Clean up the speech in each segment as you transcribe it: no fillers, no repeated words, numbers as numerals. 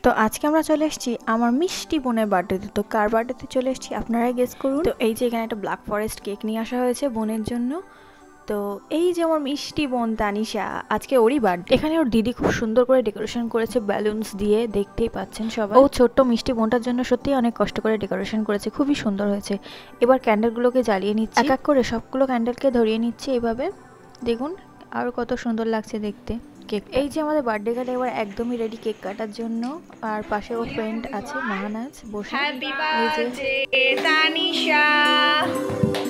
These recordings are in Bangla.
তো আজকে আমরা চলে এসেছি আমার মিষ্টি বোনের বার্থডেতে। তো কার বার্থডেতে চলে এসেছি আপনারাই গেস করুন। তো এই যে এখানে একটা ব্ল্যাক ফরেস্ট কেক নিয়ে আসা হয়েছে বোনের জন্য। তো এই যে আমার মিষ্টি বোন তানিশা, আজকে ওরই বার্থডে। এখানে ওর দিদি খুব সুন্দর করে ডেকোরেশন করেছে ব্যালুনস দিয়ে, দেখতেই পাচ্ছেন সবাই। ও ছোট্ট মিষ্টি বোনটার জন্য সত্যিই অনেক কষ্ট করে ডেকোরেশন করেছে, খুবই সুন্দর হয়েছে। এবার ক্যান্ডেলগুলোকে জ্বালিয়ে নিচ্ছে, এক এক করে সবগুলো ক্যান্ডেলকে ধরিয়ে নিচ্ছে এইভাবে। দেখুন আর কত সুন্দর লাগছে দেখতে কেক। এই যে আমাদের বার্থডে গার্ল এবার একদমই রেডি কেক কাটার জন্য, আর পাশে ওর ফ্রেন্ড আছে মাহানাজ বসে। Happy birthday Tanisha,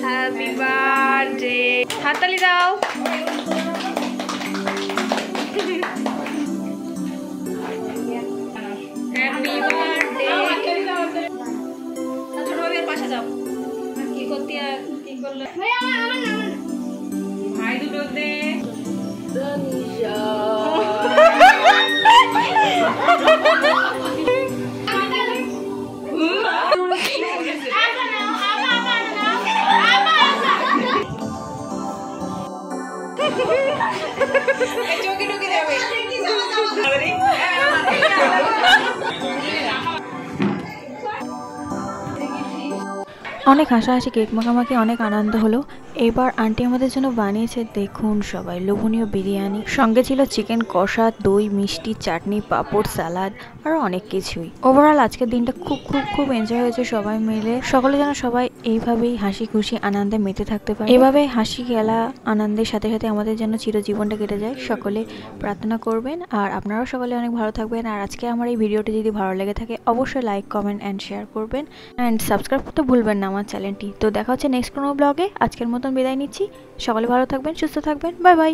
happy birthday. হাততালি দাও। Happy birthday. ছোট ভাইয়ের পাশে যাও। কি করতে কি করলে ভাই দুটো দে তানিশা। চোখে ঢুকে যাবে। অনেক হাসাহাসি, কেক মাখামাখি, অনেক আনন্দ হলো। এবার আন্টি আমাদের জন্য বানিয়েছে দেখুন সবাই লোভনীয় বিরিয়ানি, সঙ্গে ছিল চিকেন কষা, দই, মিষ্টি, চাটনি, পাঁপড়, সালাদ আরও অনেক কিছুই। ওভারঅল আজকের দিনটা খুব খুব খুব এনজয় হয়েছে সবাই মিলে। সকলে যেন সবাই এইভাবেই হাসি খুশি আনন্দে মেতে থাকতে পারে। এভাবে হাসি খেলা আনন্দের সাথে সাথে আমাদের জন্য চিরজীবনটা কেটে যায়, সকলে প্রার্থনা করবেন। আর আপনারাও সকলে অনেক ভালো থাকবেন। আর আজকে আমার এই ভিডিওটি যদি ভালো লেগে থাকে অবশ্যই লাইক, কমেন্ট অ্যান্ড শেয়ার করবেন, অ্যান্ড সাবস্ক্রাইব করতে ভুলবেন না আমার চ্যানেলটি। তো দেখা হচ্ছে নেক্সট কোনো ব্লগে। আজকের মতন বিদায় নিচ্ছি। সকলে ভালো থাকবেন, সুস্থ থাকবেন। Bye bye.